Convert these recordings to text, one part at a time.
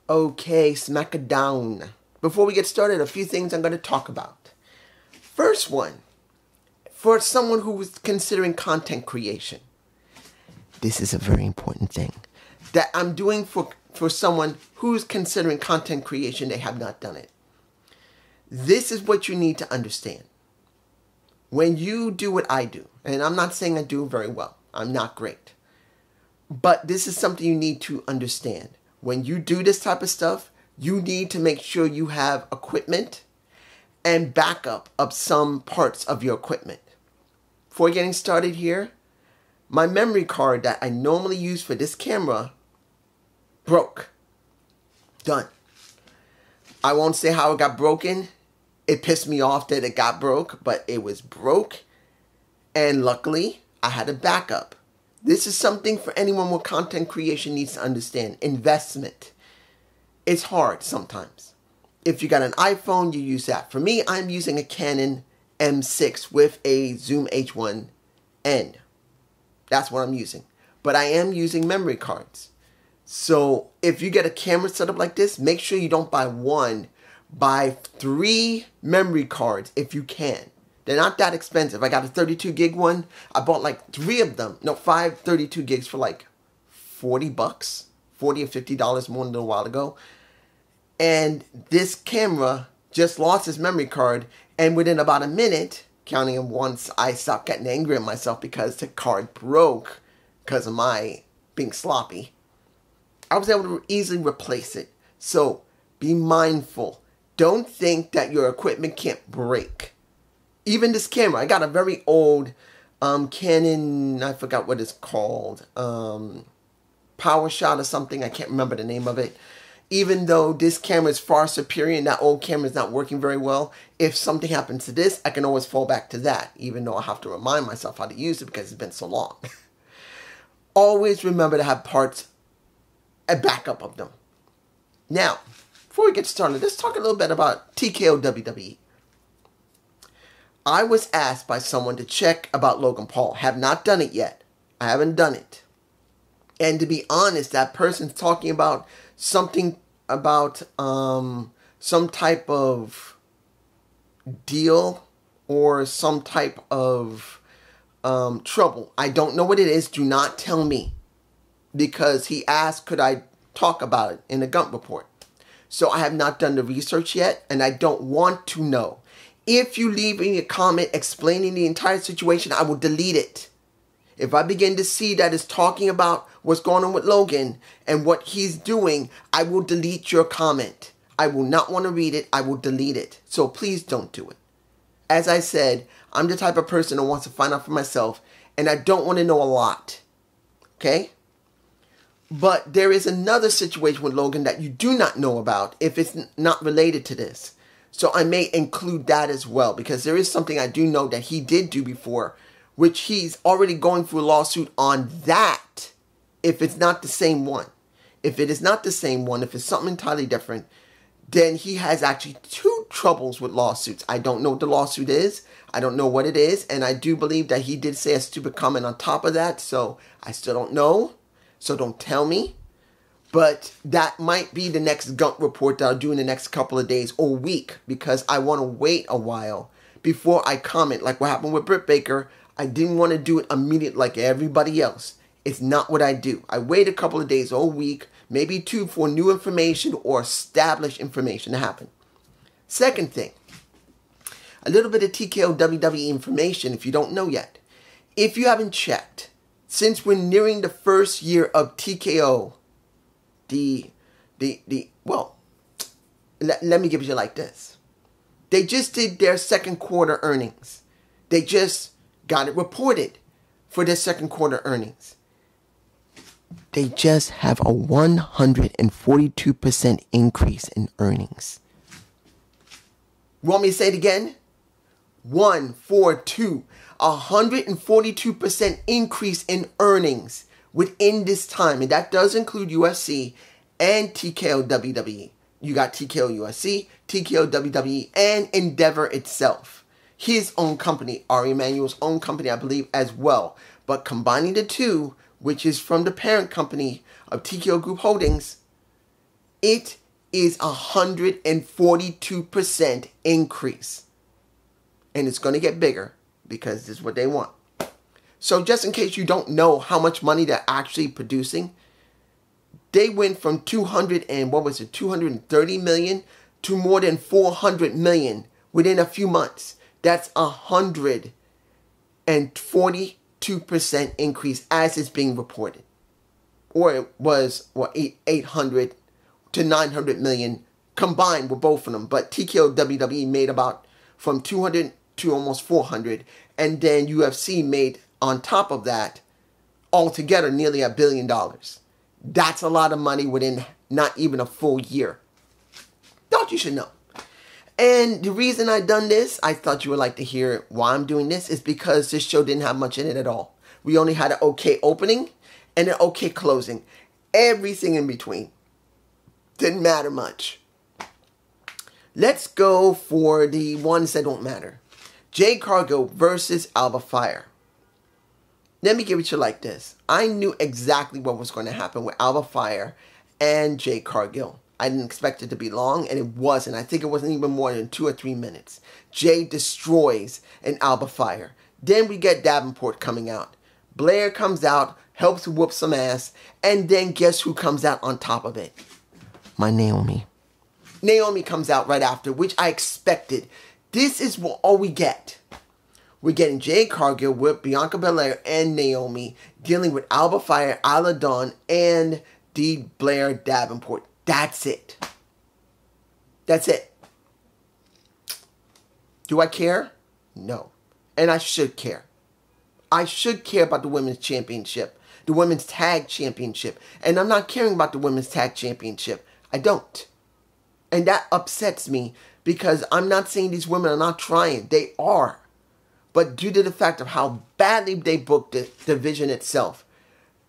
Okay, Smackdown. Before we get started, a few things I'm going to talk about. First one, for someone who is considering content creation, this is a very important thing that I'm doing for someone who's considering content creation. They have not done it. This is what you need to understand. When you do what I do, and I'm not saying I do very well, I'm not great, but this is something you need to understand. When you do this type of stuff, you need to make sure you have equipment and backup of some parts of your equipment. Before getting started here, my memory card that I normally use for this camera broke. Done. I won't say how it got broken. It pissed me off that it got broke, but it was broke. And luckily, I had a backup. This is something for anyone with content creation needs to understand. Investment. It's hard sometimes. If you got an iPhone, you use that. For me, I'm using a Canon M6 with a Zoom H1N. That's what I'm using. But I am using memory cards. So if you get a camera set up like this, make sure you don't buy one. Buy 3 memory cards if you can. They're not that expensive. I got a 32 gig one. I bought like 3 of them. No, 5 32 gigs for like 40 bucks. $40 or $50 more than a while ago. And this camera just lost its memory card. And within about a minute, counting them once, I stopped getting angry at myself because the card broke because of my being sloppy. I was able to easily replace it. So be mindful. Don't think that your equipment can't break. Even this camera, I got a very old Canon, I forgot what it's called, Power Shot or something, I can't remember the name of it. Even though this camera is far superior and that old camera is not working very well, if something happens to this, I can always fall back to that, even though I have to remind myself how to use it because it's been so long. Always remember to have parts, a backup of them. Now, before we get started, let's talk a little bit about TKO WWE. I was asked by someone to check about Logan Paul. Have not done it yet. I haven't done it. And to be honest, that person's talking about something about some type of deal or some type of trouble. I don't know what it is. Do not tell me. Because he asked, could I talk about it in the Gump Report? So I have not done the research yet, and I don't want to know. If you leave me a comment explaining the entire situation, I will delete it. If I begin to see that it's talking about what's going on with Logan and what he's doing, I will delete your comment. I will not want to read it. I will delete it. So please don't do it. As I said, I'm the type of person who wants to find out for myself, and I don't want to know a lot. Okay? But there is another situation with Logan that you do not know about if it's not related to this. So I may include that as well, because there is something I do know that he did do before, which he's already going through a lawsuit on that, if it's not the same one. If it is not the same one, if it's something entirely different, then he has actually 2 troubles with lawsuits. I don't know what the lawsuit is. I don't know what it is. And I do believe that he did say a stupid comment on top of that. So I still don't know. So don't tell me. But that might be the next Gump Report that I'll do in the next couple of days or week. Because I want to wait a while before I comment. Like what happened with Britt Baker. I didn't want to do it immediately like everybody else. It's not what I do. I wait a couple of days or a week, maybe 2 for new information or established information to happen. Second thing, a little bit of TKO WWE information if you don't know yet. If you haven't checked, since we're nearing the first year of TKO, well, let me give it to you like this. They just did their second quarter earnings. They just got it reported for their second quarter earnings. They just have a 142% increase in earnings. Want me to say it again? 142. 142% increase in earnings within this time. And that does include UFC and TKO WWE. You got TKO UFC, TKO WWE, and Endeavor itself. His own company, Ari Emanuel's own company, I believe, as well. But combining the two, which is from the parent company of TKO Group Holdings, It is 142% increase. And it's going to get bigger because this is what they want. So just in case you don't know how much money they're actually producing, they went from 230 million to more than 400 million within a few months. That's 142% increase as it's being reported. Or it was, 800 to 900 million combined with both of them. But TKO WWE made about from 200 to almost 400. And then UFC made on top of that altogether nearly $1 billion. That's a lot of money within not even a full year. Thought you should know. And the reason I done this, I thought you would like to hear why I'm doing this, is because this show didn't have much in it at all. We only had an okay opening and an okay closing. Everything in between didn't matter much. Let's go for the ones that don't matter. Jade Cargill versus Alba Fire. Let me give it to you like this. I knew exactly what was going to happen with Alba Fire and Jade Cargill. I didn't expect it to be long, and it wasn't. I think it wasn't even more than 2 or 3 minutes. Jade destroys an Alba Fire. Then we get Davenport coming out. Blair comes out, helps whoop some ass, and then guess who comes out on top of it? My Naomi. Naomi comes out right after, which I expected. This is all we get. We're getting Jade Cargill with Bianca Belair and Naomi dealing with Alba Fire, Isla Dawn, and D. Blair Davenport. That's it. That's it. Do I care? No. And I should care. I should care about the Women's Championship, the Women's Tag Championship. And I'm not caring about the Women's Tag Championship. I don't. And that upsets me because I'm not saying these women are not trying. They are. But due to the fact of how badly they booked the division itself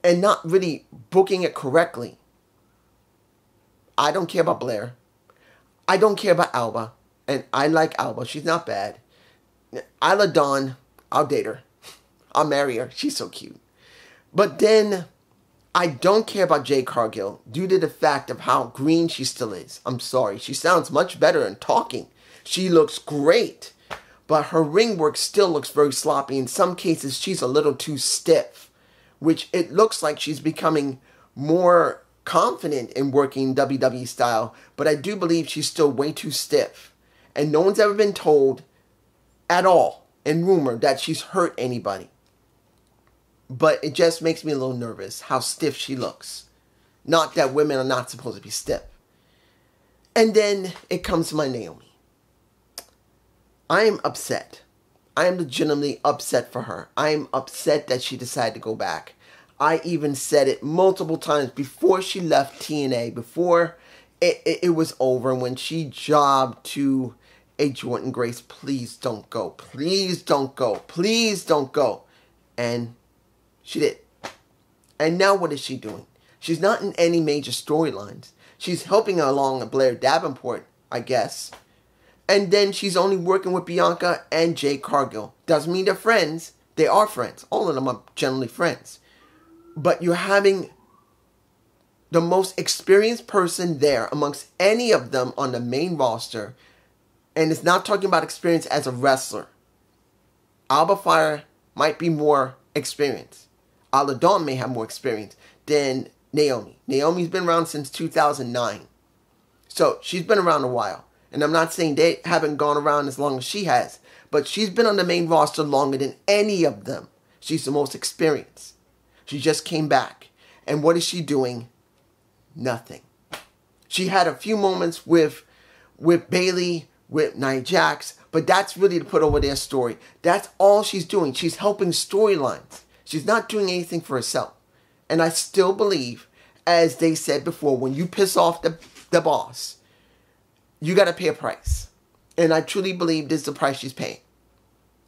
and not really booking it correctly, I don't care about Blair. I don't care about Alba. And I like Alba. She's not bad. Isla Dawn, I'll date her. I'll marry her. She's so cute. But then I don't care about Jade Cargill due to the fact of how green she still is. I'm sorry. She sounds much better in talking. She looks great. But her ring work still looks very sloppy. In some cases, she's a little too stiff. Which it looks like she's becoming more confident in working WWE style. But I do believe she's still way too stiff. And no one's ever been told at all in rumor that she's hurt anybody. But it just makes me a little nervous how stiff she looks. Not that women are not supposed to be stiff. And then it comes to my Naomi. I am upset. I am legitimately upset for her. I am upset that she decided to go back. I even said it multiple times before she left TNA, before it was over, when she jobbed to a Jordan Grace, please don't go. Please don't go. Please don't go. And she did. And now what is she doing? She's not in any major storylines. She's helping along Blair Davenport, I guess. And then she's only working with Bianca and Jade Cargill. Doesn't mean they're friends. They are friends. All of them are generally friends. But you're having the most experienced person there amongst any of them on the main roster. And it's not talking about experience as a wrestler. Alba Fire might be more experienced. Isla Dawn may have more experience than Naomi. Naomi's been around since 2009. So she's been around a while. And I'm not saying they haven't gone around as long as she has. But she's been on the main roster longer than any of them. She's the most experienced. She just came back. And what is she doing? Nothing. She had a few moments with Bayley, with Nia Jax. But that's really to put over their story. That's all she's doing. She's helping storylines. She's not doing anything for herself. And I still believe, as they said before, when you piss off the boss, you got to pay a price. And I truly believe this is the price she's paying.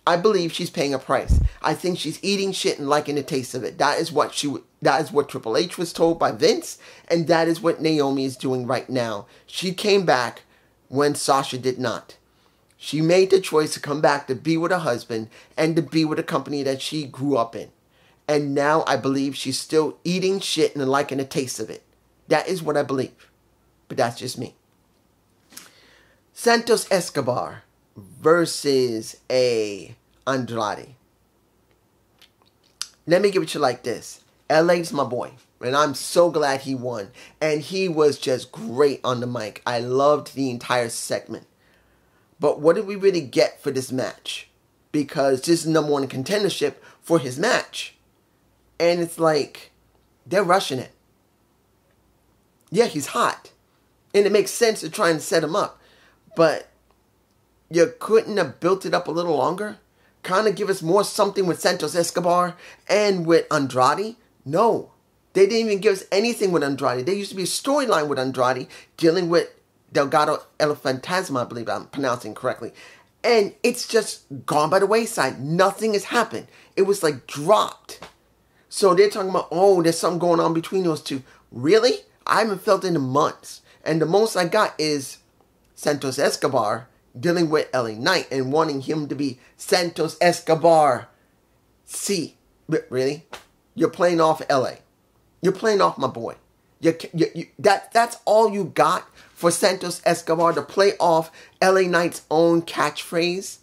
I believe she's paying a price. I think she's eating shit and liking the taste of it. That is what Triple H was told by Vince. And that is what Naomi is doing right now. She came back when Sasha did not. She made the choice to come back to be with her husband and to be with a company that she grew up in. And now I believe she's still eating shit and liking the taste of it. That is what I believe. but that's just me. Santos Escobar versus a Andrade. Let me give it to you like this. LA's my boy, and I'm so glad he won. And he was just great on the mic. I loved the entire segment. But what did we really get for this match? Because this is number one contendership for his match. And it's like, they're rushing it. Yeah, he's hot. And it makes sense to try and set him up. But you couldn't have built it up a little longer? Kind of give us more something with Santos Escobar and with Andrade? No. They didn't even give us anything with Andrade. There used to be a storyline with Andrade dealing with Delgado El Fantasma, I believe I'm pronouncing correctly. And it's just gone by the wayside. Nothing has happened. It was like dropped. So they're talking about, oh, there's something going on between those two. Really? I haven't felt it in months. And the most I got is Santos Escobar dealing with LA Knight and wanting him to be Santos Escobar. See, really? You're playing off LA. You're playing off my boy. That's all you got for Santos Escobar to play off LA Knight's own catchphrase?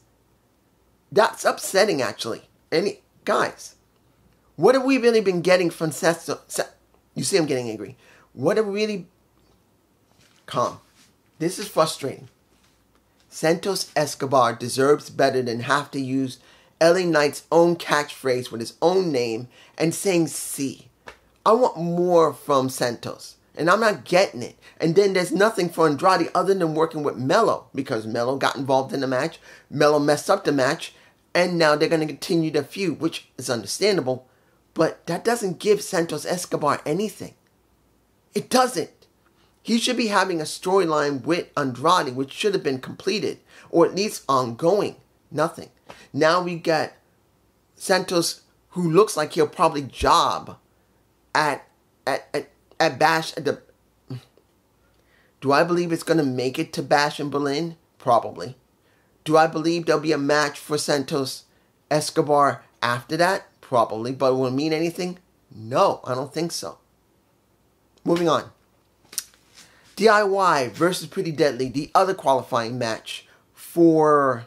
That's upsetting, actually. And guys, what have we really been getting from Santos? You see I'm getting angry. What have we really... Calm. This is frustrating. Santos Escobar deserves better than have to use LA Knight's own catchphrase with his own name and saying "see." I want more from Santos, and I'm not getting it. And then there's nothing for Andrade other than working with Melo, because Melo got involved in the match, Melo messed up the match, and now they're going to continue the feud, which is understandable, but that doesn't give Santos Escobar anything. It doesn't. He should be having a storyline with Andrade, which should have been completed, or at least ongoing. Nothing. Now we got Santos, who looks like he'll probably job at Bash at the... Do I believe it's going to make it to Bash in Berlin? Probably. Do I believe there'll be a match for Santos Escobar after that? Probably. But will it mean anything? No, I don't think so. Moving on. DIY versus Pretty Deadly, the other qualifying match for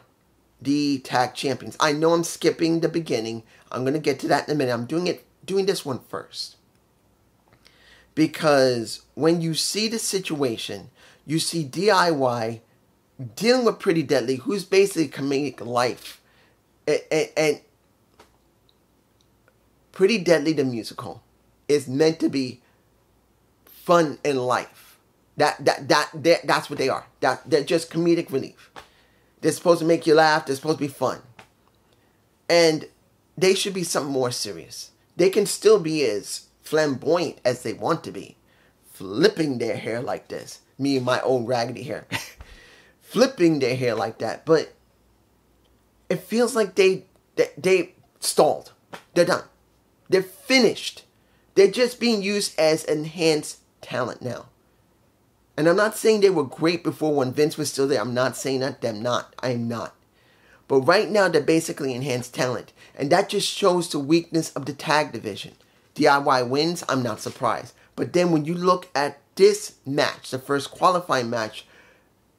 the tag champions. I know I'm skipping the beginning. I'm going to get to that in a minute. I'm doing this one first. Because when you see the situation, you see DIY dealing with Pretty Deadly, who's basically comedic life. And Pretty Deadly the musical is meant to be fun in life. That's what they are. They're just comedic relief. They're supposed to make you laugh. They're supposed to be fun. And they should be something more serious. They can still be as flamboyant as they want to be. Flipping their hair like this. Me and my old raggedy hair. Flipping their hair like that. But it feels like they stalled. They're done. They're finished. They're just being used as enhanced talent now. And I'm not saying they were great before when Vince was still there. I'm not saying that. Them not. I am not. But right now, they're basically enhanced talent. And that just shows the weakness of the tag division. DIY wins. I'm not surprised. But then when you look at this match, the first qualifying match,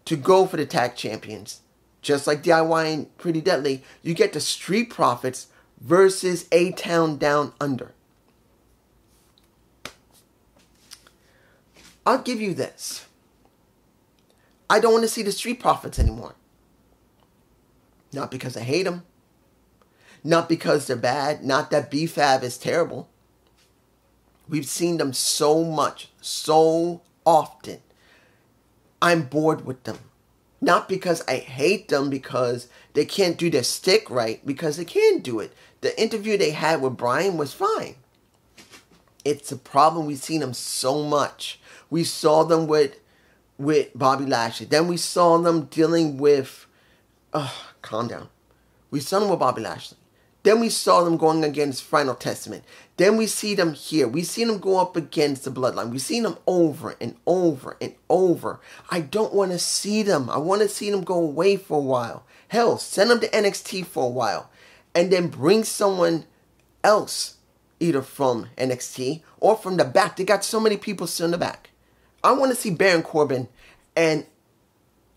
to go for the tag champions, just like DIY and Pretty Deadly, you get the Street Profits versus A-Town Down Under. I'll give you this. I don't want to see the Street Profits anymore. Not because I hate them. Not because they're bad. Not that B-Fab is terrible. We've seen them so much, so often. I'm bored with them. Not because I hate them, because they can't do their stick right, because they can do it. The interview they had with Brian was fine. It's a problem. We've seen them so much. We saw them with Bobby Lashley. Then we saw them dealing with... calm down. We saw them with Bobby Lashley. Then we saw them going against Final Testament. Then we see them here. We see them go up against the Bloodline. We've seen them over and over and over. I don't want to see them. I want to see them go away for a while. Hell, send them to NXT for a while. And then bring someone else, either from NXT or from the back. They got so many people still in the back. I want to see Baron Corbin, and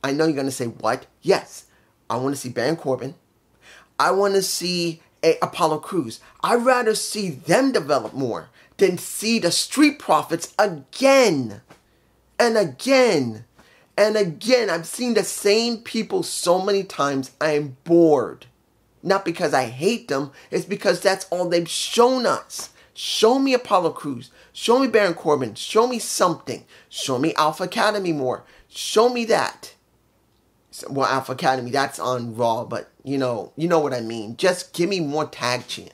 I know you're going to say, what? Yes, I want to see Baron Corbin. I want to see Apollo Crews. I'd rather see them develop more than see the Street Profits again and again and again. I've seen the same people so many times, I am bored. Not because I hate them, it's because that's all they've shown us. Show me Apollo Crews. Show me Baron Corbin. Show me something. Show me Alpha Academy more. Show me that. Well, Alpha Academy, that's on Raw, but you know what I mean. Just give me more tag team.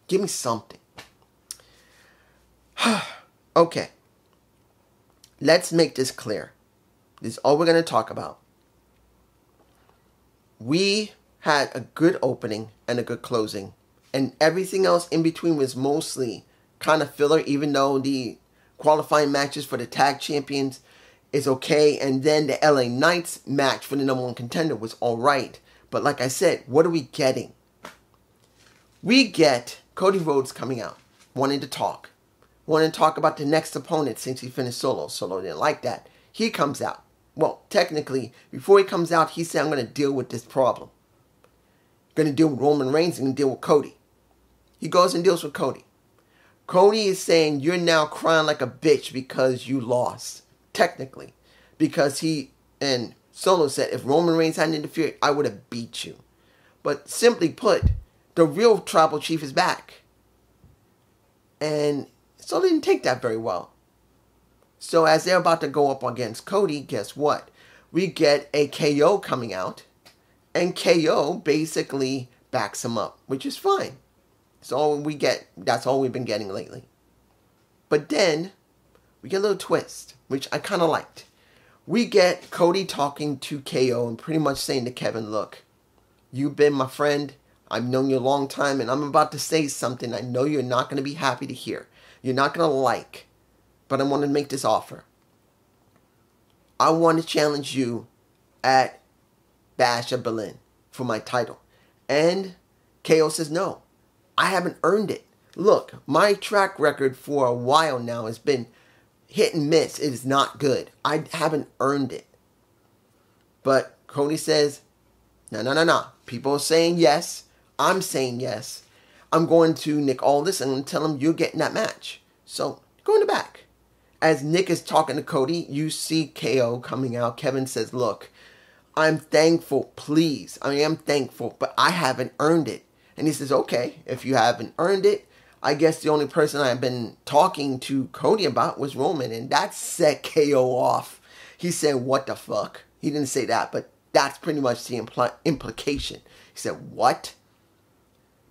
Give me something. Okay. Let's make this clear. This is all we're going to talk about. We had a good opening and a good closing, and everything else in between was mostly kind of filler, even though the qualifying matches for the tag champions is okay, and then the LA Knights match for the #1 contender was alright. But like I said, what are we getting? We get Cody Rhodes coming out, wanting to talk about the next opponent since he finished Solo. Solo didn't like that. He comes out. Well, technically, before he comes out, he said, I'm going to deal with this problem. Going to deal with Roman Reigns and deal with Cody. He goes and deals with Cody. Cody is saying, you're now crying like a bitch because you lost. Technically. Because he, and Solo said, if Roman Reigns hadn't interfered, I would have beat you. But simply put, the real tribal chief is back. And Solo didn't take that very well. So as they're about to go up against Cody, guess what? We get a KO coming out. And KO basically backs him up, which is fine. That's all we get. That's all we've been getting lately. But then we get a little twist, which I kind of liked. We get Cody talking to KO and pretty much saying to Kevin, look, you've been my friend. I've known you a long time, and I'm about to say something I know you're not going to be happy to hear. You're not going to like, but I want to make this offer. I want to challenge you at Bash of Berlin for my title. And KO says, no, I haven't earned it. Look, my track record for a while now has been hit and miss. It is not good. I haven't earned it. But Cody says, no. People are saying yes. I'm saying yes. I'm going to Nick Aldis and tell him you're getting that match. So, go in the back. As Nick is talking to Cody, you see KO coming out. Kevin says, look, I'm thankful, please. I am thankful, but I haven't earned it. And he says, okay, if you haven't earned it, I guess the only person I've been talking to Cody about was Roman. And that set KO off. He said, what the fuck? He didn't say that, but that's pretty much the implication. He said, what?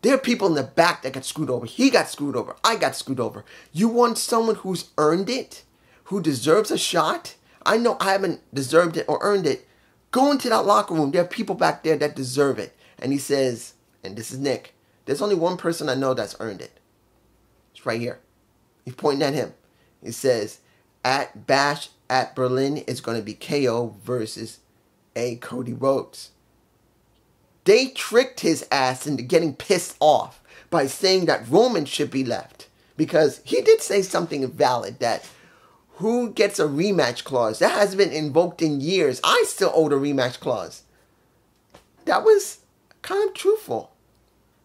There are people in the back that got screwed over. He got screwed over. I got screwed over. You want someone who's earned it? Who deserves a shot? I know I haven't deserved it or earned it. Go into that locker room. There are people back there that deserve it. And he says, and this is Nick, there's only one person I know that's earned it. It's right here. He's pointing at him. He says, at Bash at Berlin is going to be KO versus Cody Rhodes. They tricked his ass into getting pissed off by saying that Roman should be left. Because he did say something valid, that who gets a rematch clause? That hasn't been invoked in years. I still owe the rematch clause. That was kind of truthful.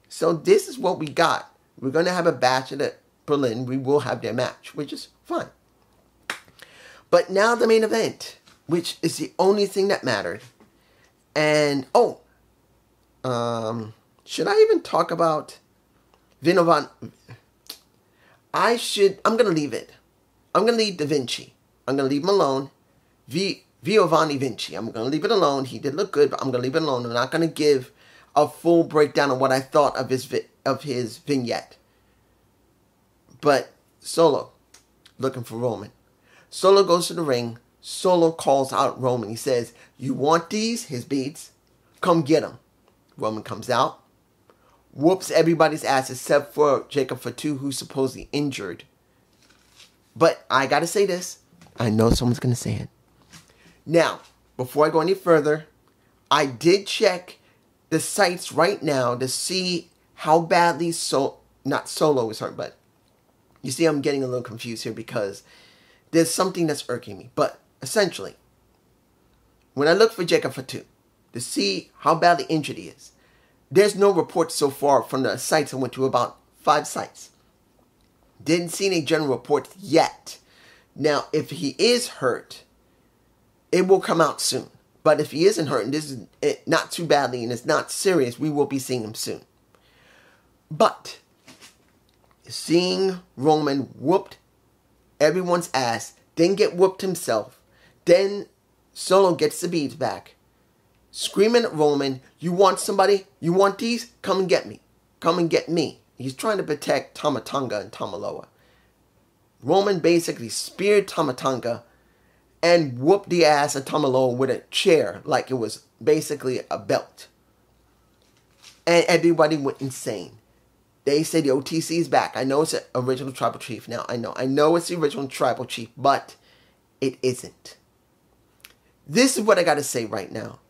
So this is what we got. We're going to have a Bash at Berlin. We will have their match, which is fine. But now the main event, which is the only thing that mattered. And, should I even talk about Vinovan? I'm going to leave it. I'm going to leave Da Vinci. I'm going to leave him alone. Giovanni Vinci. I'm going to leave it alone. He did look good, but I'm going to leave it alone. I'm not going to give a full breakdown of what I thought of his vignette. But Solo, looking for Roman. Solo goes to the ring. Solo calls out Roman. He says, you want these? His beads? Come get them. Roman comes out. Whoops everybody's ass except for Jacob Fatu, who's supposedly injured. But I gotta say this. I know someone's gonna say it. Now, before I go any further, I did check the sites right now to see how badly not Solo is hurt, but you see I'm getting a little confused here because there's something that's irking me. But essentially, when I look for Jacob Fatu to see how badly injured he is, there's no reports so far from the sites I went to, about 5 sites. Didn't see any general reports yet. Now, if he is hurt, it will come out soon. But if he isn't hurt, and this is not too badly, and it's not serious, we will be seeing him soon. But seeing Roman whooped everyone's ass, then get whooped himself, then Solo gets the beads back, screaming at Roman, you want somebody? You want these? Come and get me. Come and get me. He's trying to protect Tama Tonga and Tama Loa. Roman basically speared Tama Tonga and whooped the ass of Tama Loa with a chair like it was basically a belt. And everybody went insane. They say the OTC is back. I know it's the original tribal chief now. I know it's the original tribal chief, but it isn't. This is what I got to say right now.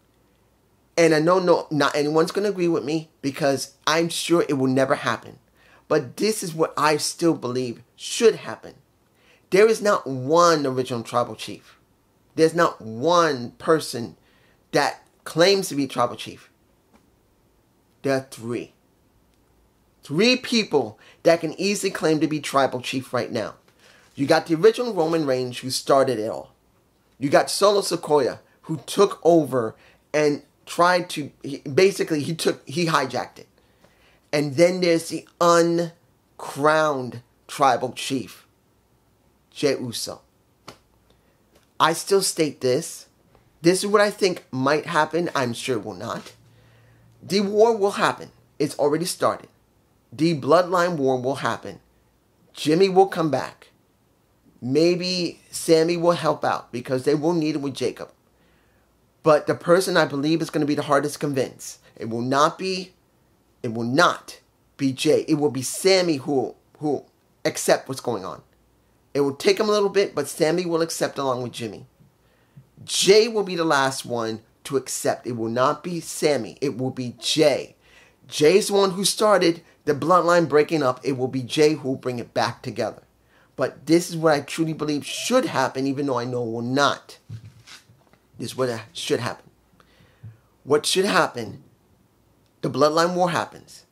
And I know not anyone's going to agree with me, because I'm sure it will never happen. But this is what I still believe should happen. There is not one original tribal chief. There's not one person that claims to be tribal chief. There are 3. 3 people that can easily claim to be tribal chief right now. You got the original Roman Reigns, who started it all. You got Solo Sikoa, who took over and tried to, he hijacked it. And then there's the uncrowned tribal chief, Jey Uso. I still state this. This is what I think might happen. I'm sure it will not. The war will happen. It's already started. The bloodline war will happen. Jimmy will come back. Maybe Sammy will help out, because they will need it with Jacob. But the person I believe is going to be the hardest to convince, it will not be Jay. It will be Sammy who accept what's going on. It will take him a little bit, but Sammy will accept along with Jimmy. Jay will be the last one to accept. It will not be Sammy. It will be Jay. Jay's the one who started the bloodline breaking up. It will be Jay who will bring it back together. But this is what I truly believe should happen, even though I know it will not. This is what should happen. What should happen, the bloodline war happens.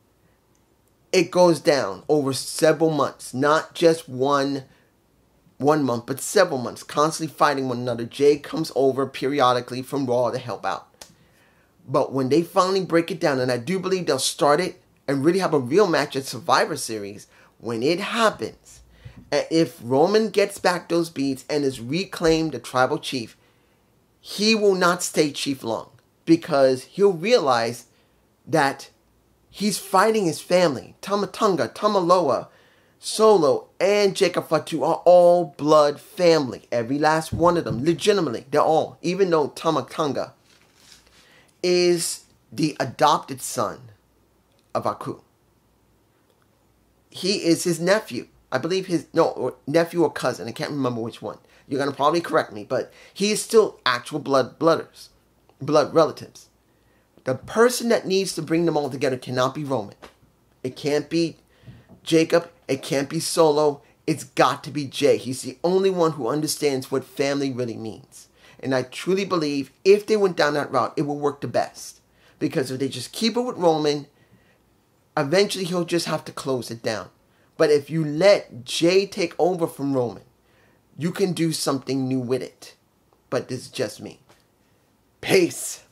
It goes down over several months, not just one month, but several months, constantly fighting one another. Jay comes over periodically from Raw to help out. But when they finally break it down, and I do believe they'll start it and really have a real match at Survivor Series, when it happens, and if Roman gets back those beads and is reclaimed the tribal chief, he will not stay chief long, because he'll realize that he's fighting his family. Tama Tonga, Tama Loa, Solo, and Jacob Fatu are all blood family. Every last one of them, legitimately, they're all. Even though Tama Tonga is the adopted son of Aku. He is his nephew. I believe nephew or cousin. I can't remember which one. You're going to probably correct me, but he is still actual blood relatives. The person that needs to bring them all together cannot be Roman. It can't be Jacob. It can't be Solo. It's got to be Jay. He's the only one who understands what family really means. And I truly believe if they went down that route, it will work the best. Because if they just keep it with Roman, eventually he'll just have to close it down. But if you let Jay take over from Roman, you can do something new with it. But this is just me. Peace.